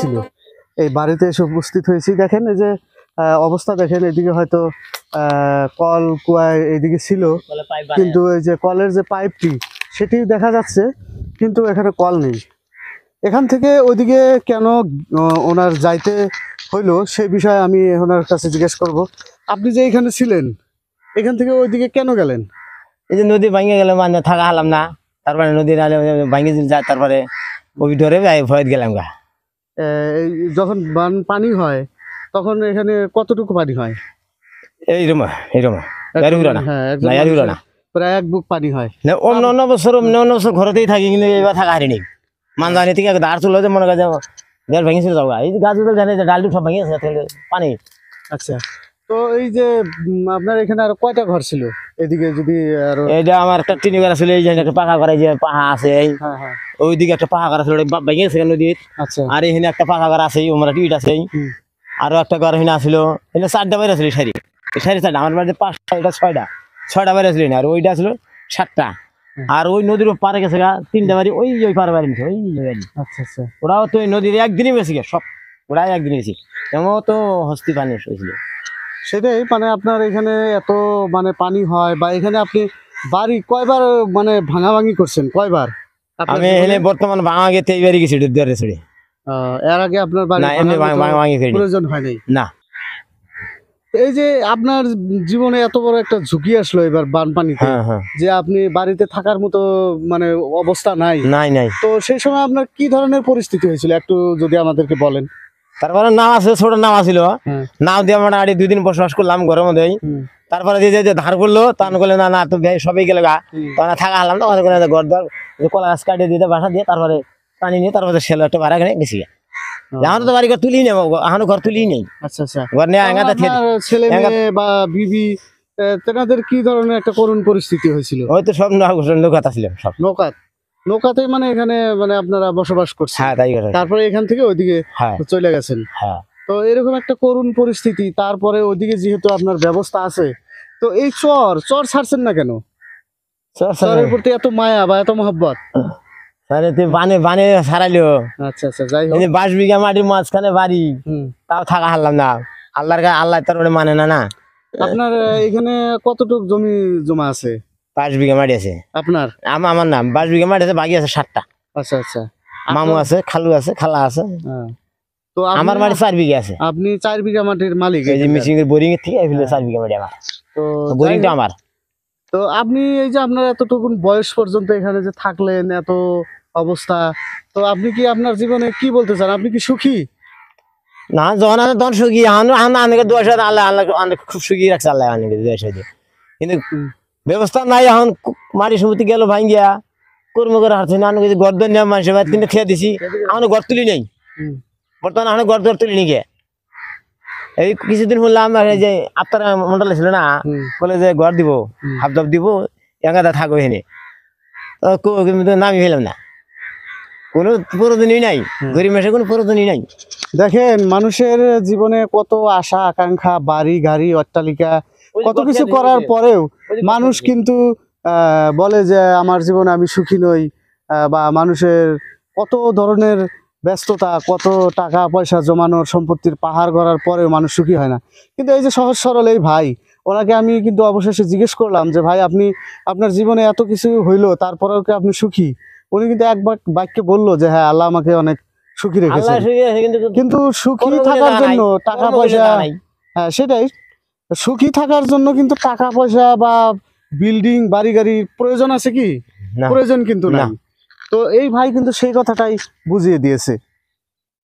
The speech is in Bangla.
ছিল, এই বাড়িতে এসে উপস্থিত হয়েছি। দেখেন এই যে অবস্থা দেখেন, এদিকে হয়তো কল কুয়া এইদিকে ছিল, কিন্তু এই যে কলের যে পাইপটি সেটি দেখা যাচ্ছে, কিন্তু এখানে কল নেই। এখান থেকে ওইদিকে কেন ওনার যাইতে হইলো সেই বিষয়ে আমি ওনার কাছে জিজ্ঞেস করব। আপনি যে এখানে ছিলেন, এখান থেকে ওইদিকে কেন গেলেন? এই যে নদী ভাঙে গেলে মানে থাকা হলাম না, তারপরে নদী নালে ভাঙে যায়, তারপরে ওই ধরে ভয় গেলাম গা। যখন পানি হয় তখন এখানে কতটুকু পানি হয়? এইরকম না, প্রায় 1 বুক পানি হয়। অন্য বছর ঘরেতেই থাকি, কিন্তু এবার থাকা হারিনি। মানজানি থেকে দাঁড় চলে মনে করে দেড় ভেঙেছিল যাওয়া, এই যে গাছ ডালটু সব ভেঙে পানি। আচ্ছা, তো এই যে আপনার এখানে আর কয়টা ঘর ছিল এদিকে? যদি আরো এইটা আমার একটা টিনি ঘর ছিল, এই যে একটা পাকা ঘর, এই যে পাহা আছে, ওইদিকে একটা পাকা ঘর ছিল ভেঙেছে নদীর। আচ্ছা, আর এখানে একটা পাকা ঘর আছে, আমার টিট আছে, আরো একটা ঘর এখানে আসছিল, এখানে 4টা বাইরে ছিল সারি 4টা, আমার বাড়িতে 5টা, এটা 6টা বাইরে ছিল, আর ওইটা ছিল 7টা। আর ওই নদীর পারে গেছে 3টা বাড়ি, ওই পারে বাড়ি নিছে, ওই বাড়ি। আচ্ছা আচ্ছা, ওরাও তো ওই নদীর একদিনই বেশি গে সব, ওরাই একদিন বেশি, এমন তো হস্তি পানি হয়েছিল। সেটাই মানে আপনার এখানে এত মানে পানি হয়, বা এখানে আপনি বাড়ি কয়বার মানে ভাঙাভাঙি করছেন, কয়বার? আমি এখানে বর্তমান ভাঙা গেতে এইবারই গেছি দুয়ারে ছড়ে। এর আগে আপনার বাড়ি না, এমনি ভাঙি প্রয়োজন হয় নাই না। এই যে আপনার জীবনে এত বড় একটা ঝুঁকি আসলো এবার বানপানিতে, যে আপনি বাড়িতে থাকার মতো মানে অবস্থা নাই, তো সেই সময় আপনার কি ধরনের পরিস্থিতি হয়েছিল একটু যদি আমাদেরকে বলেন। তারপরে নাও আছে, ছোট নাও আসছিল, নাও দিয়ে আমরা 2 দিন বসবাস করলাম ঘরের মধ্যে। তারপরে যে ধার করলো, তখন করলে না তো সবাই গেলে গা, তখন থাকা হলাম না, ঘর দর কলা গাছ কাটিয়ে দিয়ে বাসা দিয়ে তারপরে পানি নিয়ে তারপরে সেলো একটা ভাড়া কিনে গেছি। এখন তো বাড়ি ঘর তুলি নেই, এখনো ঘর তুলি নেই। আচ্ছা আচ্ছা, ঘর নিয়ে ছেলে মেয়ে বা বিবি তেনাদের কি ধরনের একটা করুণ পরিস্থিতি হয়েছিল? হয়তো সব নৌকাত ছিল, সব নৌকাতে মানে এখানে মানে আপনারা বসবাস করছেন। তারপরে এখান থেকে ওইদিকে চলে গেছেন। তো এরকম একটা করুণ পরিস্থিতি, তারপরে ওইদিকে যেহেতু আপনার ব্যবস্থা আছে, তো এই চর ছাড়ছেন না কেন? চরের প্রতি এত মায়া বা এত মহব্বত? বানে ছাড়াইলো। আচ্ছা আচ্ছা, যাই হোক, 22 বিঘা মাটির মাঝখানে বাড়ি, তাও থাকা হারলাম না। আল্লাহ তার মানে না। আপনার এখানে কতটুক জমি জমা আছে? 5 বিঘা মাটি আছে। আপনার? আমার নাম 22 বিঘা মাটি আছে, বাকি আছে 7টা। আচ্ছা আচ্ছা, মামু আছে, খালু আছে, খালা আছে। তো আমার মাটি 4 বিঘা আছে। আপনি 4 বিঘা মাটির মালিক? এই যে মিশিং এর বোরিং এর থেকে 4 বিঘা মাটি আমার। তো বোরিংটা আমার। তো আপনি এই যে আপনার এতটুকুন বয়স পর্যন্ত এখানে যে থাকলেন, এত অবস্থা, তো আপনি কি আপনার জীবনে কি বলতে চান? আপনি কি সুখী? না, যখন আছে তখন সুখী। আল্লাহ খুব সুখী রাখছে, আল্লাহ কিন্তু ব্যবস্থা নাই। এখন মাটি সমিতি গেল ভাঙ্গিয়া, কর্ম করে হারছে না, গর্দন নিয়ে মানুষের বাড়ি কিন্তু খেয়ে দিছি, এখন ঘর তুলি নেই। বর্তমানে এখন ঘর তুলি নি গে। এই কিছুদিন শুনলাম যে আপনার মন্ডলে ছিল না, বলে যে ঘর দিব, হাফ দাপ দিব, একা থাকো এখানে, নামি ফেলাম না, কোনো প্রয়োজনই নাই, গরিব মানুষের কোনো প্রয়োজনই নাই। দেখেন, মানুষের জীবনে কত আশা আকাঙ্ক্ষা, বাড়ি গাড়ি অট্টালিকা, কত কিছু করার পরেও মানুষ কিন্তু বলে যে আমার জীবনে আমি সুখী নই, বা মানুষের কত ধরনের ব্যস্ততা, কত টাকা পয়সা জমানোর, সম্পত্তির পাহাড় গড়ার পরেও মানুষ সুখী হয় না। কিন্তু এই যে সহজ সরল এই ভাই, ওনাকে আমি কিন্তু অবশেষে জিজ্ঞেস করলাম যে ভাই, আপনি আপনার জীবনে এত কিছু হইলো, তারপরেও কি আপনি সুখী? উনি কিন্তু এক বাক্যে বললো যে হ্যাঁ, আল্লাহ আমাকে অনেক সুখী রেখেছে। কিন্তু সুখী থাকার জন্য টাকা পয়সা, হ্যাঁ সেটাই, সুখী থাকার জন্য কিন্তু টাকা পয়সা বা বিল্ডিং বাড়ি গাড়ির প্রয়োজন আছে কি? প্রয়োজন কিন্তু নাই। তো এই ভাই কিন্তু সেই কথাটাই বুঝিয়ে দিয়েছে।